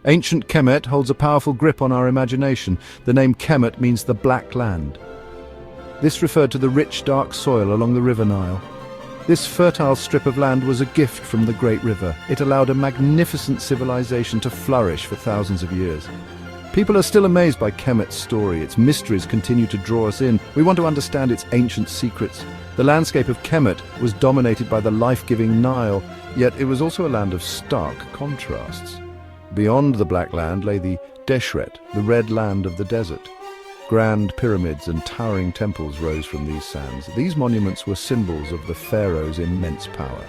Ancient Kemet holds a powerful grip on our imagination. The name Kemet means the Black Land. This referred to the rich, dark soil along the River Nile. This fertile strip of land was a gift from the Great River. It allowed a magnificent civilization to flourish for thousands of years. People are still amazed by Kemet's story. Its mysteries continue to draw us in. We want to understand its ancient secrets. The landscape of Kemet was dominated by the life-giving Nile, yet it was also a land of stark contrasts. Beyond the Black Land lay the Deshret, the red land of the desert. Grand pyramids and towering temples rose from these sands. These monuments were symbols of the pharaoh's immense power.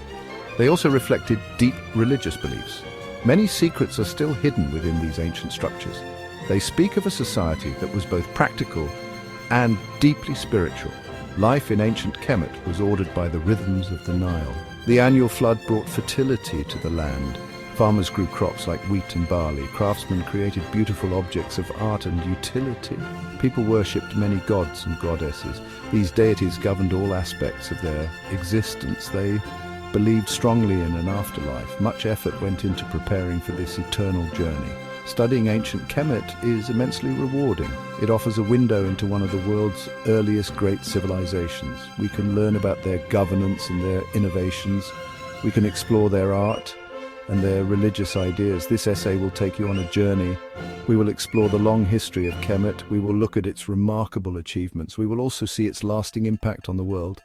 They also reflected deep religious beliefs. Many secrets are still hidden within these ancient structures. They speak of a society that was both practical and deeply spiritual. Life in ancient Kemet was ordered by the rhythms of the Nile. The annual flood brought fertility to the land. Farmers grew crops like wheat and barley. Craftsmen created beautiful objects of art and utility. People worshipped many gods and goddesses. These deities governed all aspects of their existence. They believed strongly in an afterlife. Much effort went into preparing for this eternal journey. Studying ancient Kemet is immensely rewarding. It offers a window into one of the world's earliest great civilizations. We can learn about their governance and their innovations. We can explore their art and their religious ideas. This essay will take you on a journey. We will explore the long history of Kemet. We will look at its remarkable achievements. We will also see its lasting impact on the world.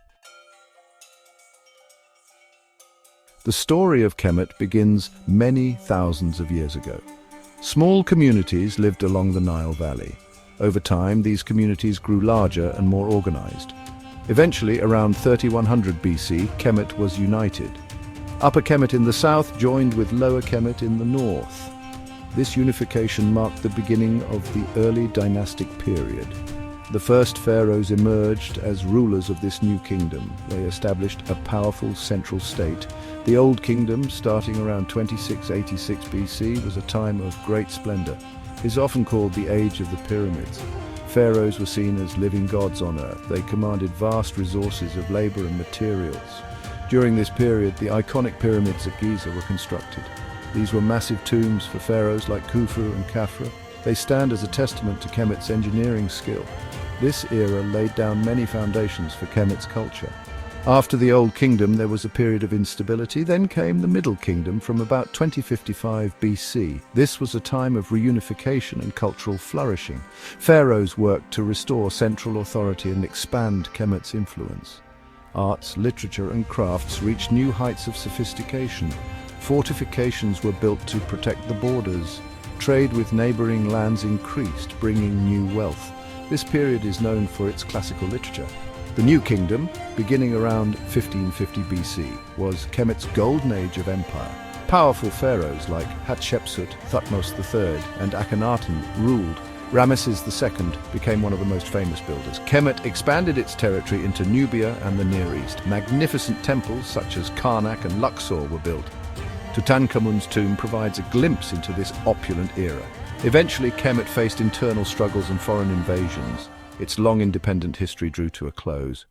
The story of Kemet begins many thousands of years ago. Small communities lived along the Nile Valley. Over time, these communities grew larger and more organized. Eventually, around 3100 BC, Kemet was united. Upper Kemet in the south joined with Lower Kemet in the north. This unification marked the beginning of the early dynastic period. The first pharaohs emerged as rulers of this new kingdom. They established a powerful central state. The Old Kingdom, starting around 2686 BC, was a time of great splendor. It is often called the Age of the Pyramids. Pharaohs were seen as living gods on earth. They commanded vast resources of labor and materials. During this period, the iconic pyramids at Giza were constructed. These were massive tombs for pharaohs like Khufu and Khafra. They stand as a testament to Kemet's engineering skill. This era laid down many foundations for Kemet's culture. After the Old Kingdom, there was a period of instability. Then came the Middle Kingdom from about 2055 BC. This was a time of reunification and cultural flourishing. Pharaohs worked to restore central authority and expand Kemet's influence. Arts, literature, and crafts reached new heights of sophistication. Fortifications were built to protect the borders. Trade with neighboring lands increased, bringing new wealth. This period is known for its classical literature. The New Kingdom, beginning around 1550 BC, was Kemet's golden age of empire. Powerful pharaohs like Hatshepsut, Thutmose III, and Akhenaten ruled. Ramesses II became one of the most famous builders. Kemet expanded its territory into Nubia and the Near East. Magnificent temples such as Karnak and Luxor were built. Tutankhamun's tomb provides a glimpse into this opulent era. Eventually, Kemet faced internal struggles and foreign invasions. Its long independent history drew to a close.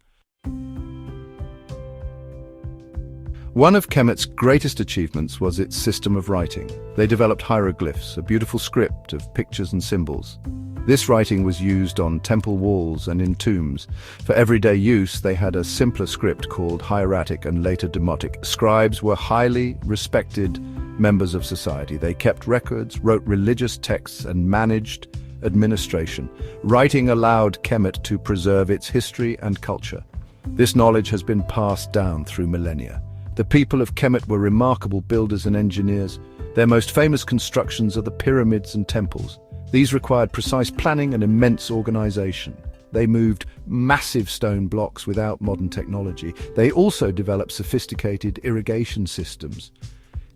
One of Kemet's greatest achievements was its system of writing. They developed hieroglyphs, a beautiful script of pictures and symbols. This writing was used on temple walls and in tombs. For everyday use, they had a simpler script called hieratic and later demotic. Scribes were highly respected members of society. They kept records, wrote religious texts, and managed administration. Writing allowed Kemet to preserve its history and culture. This knowledge has been passed down through millennia. The people of Kemet were remarkable builders and engineers. Their most famous constructions are the pyramids and temples. These required precise planning and immense organization. They moved massive stone blocks without modern technology. They also developed sophisticated irrigation systems.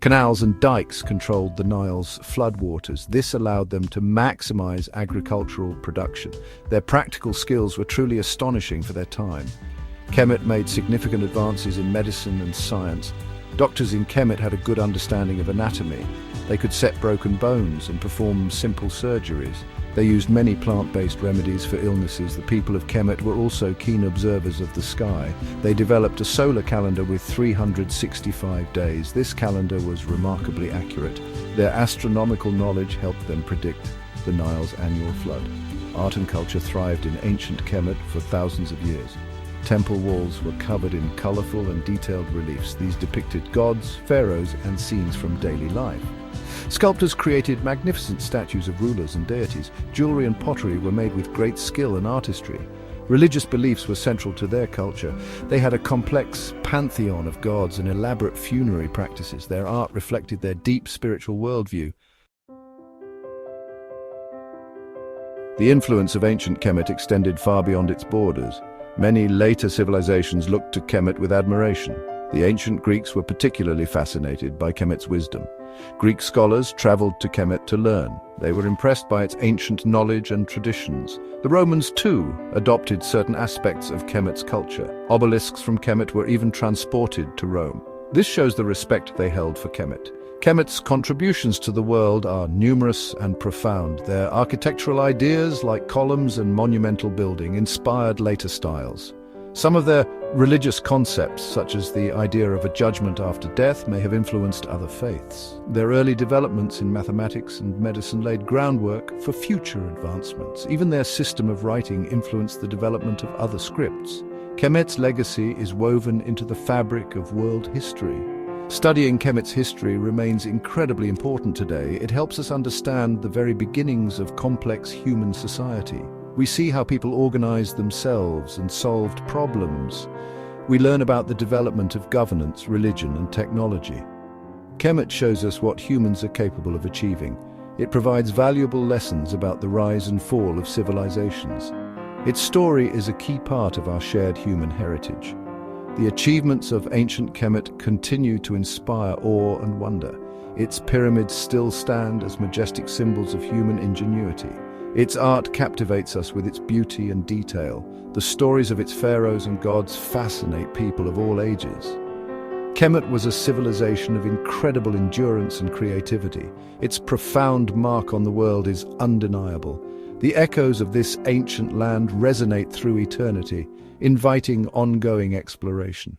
Canals and dikes controlled the Nile's floodwaters. This allowed them to maximize agricultural production. Their practical skills were truly astonishing for their time. Kemet made significant advances in medicine and science. Doctors in Kemet had a good understanding of anatomy. They could set broken bones and perform simple surgeries. They used many plant-based remedies for illnesses. The people of Kemet were also keen observers of the sky. They developed a solar calendar with 365 days. This calendar was remarkably accurate. Their astronomical knowledge helped them predict the Nile's annual flood. Art and culture thrived in ancient Kemet for thousands of years. Temple walls were covered in colorful and detailed reliefs. These depicted gods, pharaohs, and scenes from daily life. Sculptors created magnificent statues of rulers and deities. Jewelry and pottery were made with great skill and artistry. Religious beliefs were central to their culture. They had a complex pantheon of gods and elaborate funerary practices. Their art reflected their deep spiritual worldview. The influence of ancient Kemet extended far beyond its borders. Many later civilizations looked to Kemet with admiration. The ancient Greeks were particularly fascinated by Kemet's wisdom. Greek scholars traveled to Kemet to learn. They were impressed by its ancient knowledge and traditions. The Romans, too, adopted certain aspects of Kemet's culture. Obelisks from Kemet were even transported to Rome. This shows the respect they held for Kemet. Kemet's contributions to the world are numerous and profound. Their architectural ideas, like columns and monumental building, inspired later styles. Some of their religious concepts, such as the idea of a judgment after death, may have influenced other faiths. Their early developments in mathematics and medicine laid groundwork for future advancements. Even their system of writing influenced the development of other scripts. Kemet's legacy is woven into the fabric of world history. Studying Kemet's history remains incredibly important today. It helps us understand the very beginnings of complex human society. We see how people organized themselves and solved problems. We learn about the development of governance, religion, and technology. Kemet shows us what humans are capable of achieving. It provides valuable lessons about the rise and fall of civilizations. Its story is a key part of our shared human heritage. The achievements of ancient Kemet continue to inspire awe and wonder. Its pyramids still stand as majestic symbols of human ingenuity. Its art captivates us with its beauty and detail. The stories of its pharaohs and gods fascinate people of all ages. Kemet was a civilization of incredible endurance and creativity. Its profound mark on the world is undeniable. The echoes of this ancient land resonate through eternity, inviting ongoing exploration.